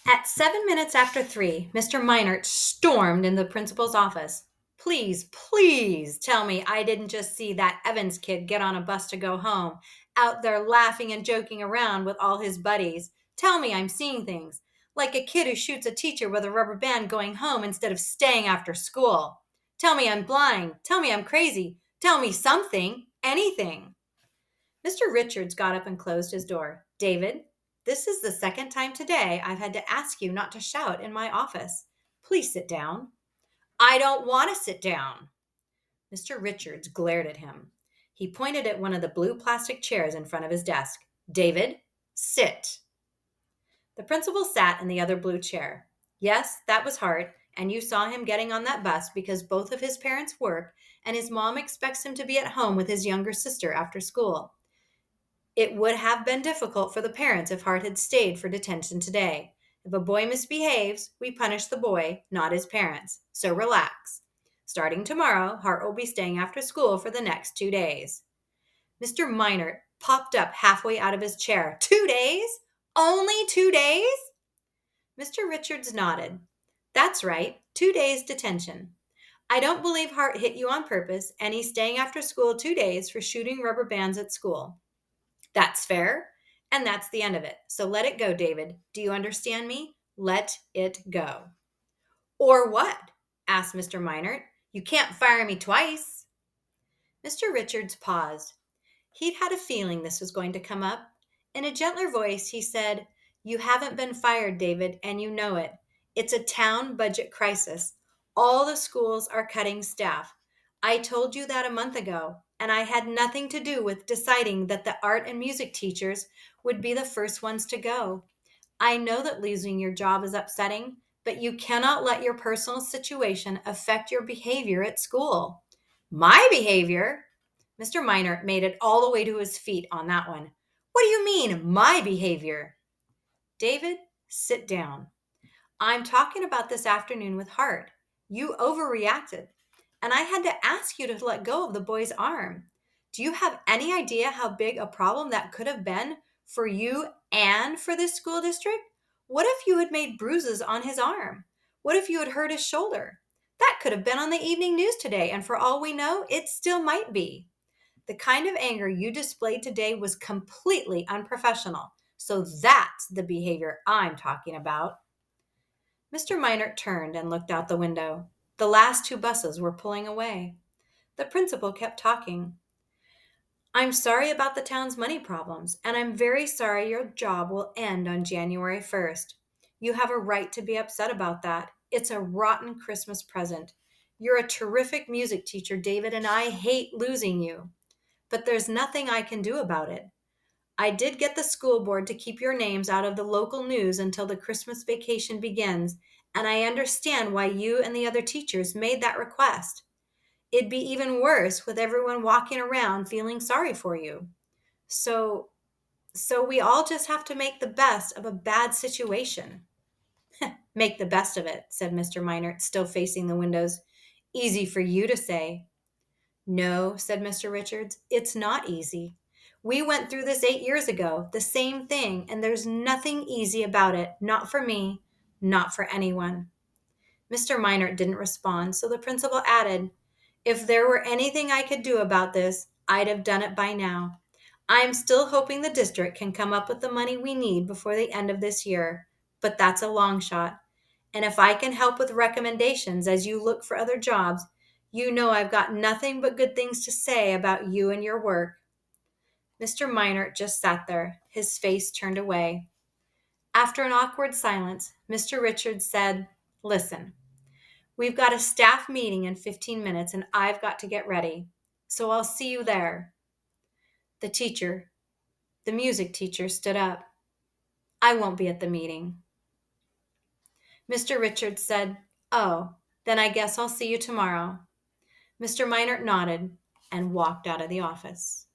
At 7 minutes after 3, Mr. Minert stormed in the principal's office. Please, please tell me I didn't just see that Evans kid get on a bus to go home, out there laughing and joking around with all his buddies. Tell me I'm seeing things. Like a kid who shoots a teacher with a rubber band going home instead of staying after school. Tell me I'm blind. Tell me I'm crazy. Tell me something. Anything. Mr. Richards got up and closed his door. David, this is the second time today I've had to ask you not to shout in my office. Please sit down. I don't want to sit down. Mr. Richards glared at him. He pointed at one of the blue plastic chairs in front of his desk. David, sit. The principal sat in the other blue chair. Yes, that was hard, and you saw him getting on that bus because both of his parents work and his mom expects him to be at home with his younger sister after school. It would have been difficult for the parents if Hart had stayed for detention today. If a boy misbehaves, we punish the boy, not his parents. So relax. Starting tomorrow, Hart will be staying after school for the next 2 days. Mr. Minert popped up halfway out of his chair. 2 days? Only 2 days? Mr. Richards nodded. That's right, 2 days detention. I don't believe Hart hit you on purpose, and he's staying after school 2 days for shooting rubber bands at school. That's fair, and that's the end of it. So let it go, David. Do you understand me? Let it go. Or what? Asked Mr. Minert. You can't fire me twice. Mr. Richards paused. He'd had a feeling this was going to come up. In a gentler voice, he said, You haven't been fired, David, and you know it. It's a town budget crisis. All the schools are cutting staff. I told you that a month ago, and I had nothing to do with deciding that the art and music teachers would be the first ones to go. I know that losing your job is upsetting, but you cannot let your personal situation affect your behavior at school. My behavior? Mr. Minert made it all the way to his feet on that one. What do you mean, my behavior? David, sit down. I'm talking about this afternoon with Hart. You overreacted, and I had to ask you to let go of the boy's arm. Do you have any idea how big a problem that could have been for you and for this school district? What if you had made bruises on his arm? What if you had hurt his shoulder? That could have been on the evening news today, and for all we know, it still might be. The kind of anger you displayed today was completely unprofessional. So that's the behavior I'm talking about. Mr. Minert turned and looked out the window. The last two buses were pulling away. The principal kept talking. I'm sorry about the town's money problems, and I'm very sorry your job will end on January 1st. You have a right to be upset about that. It's a rotten Christmas present. You're a terrific music teacher, David, and I hate losing you. But there's nothing I can do about it. I did get the school board to keep your names out of the local news until the Christmas vacation begins, and I understand why you and the other teachers made that request. It'd be even worse with everyone walking around feeling sorry for you. So, so we all just have to make the best of a bad situation. Make the best of it, said Mr. Minert, still facing the windows. Easy for you to say. No, said Mr. Richards, it's not easy. We went through this 8 years ago, the same thing, and there's nothing easy about it, not for me, not for anyone. Mr. Minert didn't respond, so the principal added, If there were anything I could do about this, I'd have done it by now. I'm still hoping the district can come up with the money we need before the end of this year, but that's a long shot. And if I can help with recommendations as you look for other jobs, you know I've got nothing but good things to say about you and your work. Mr. Minert just sat there, his face turned away. After an awkward silence, Mr. Richards said, Listen, we've got a staff meeting in 15 minutes and I've got to get ready. So I'll see you there. The teacher, the music teacher, stood up. I won't be at the meeting. Mr. Richards said, Oh, then I guess I'll see you tomorrow. Mr. Minert nodded and walked out of the office.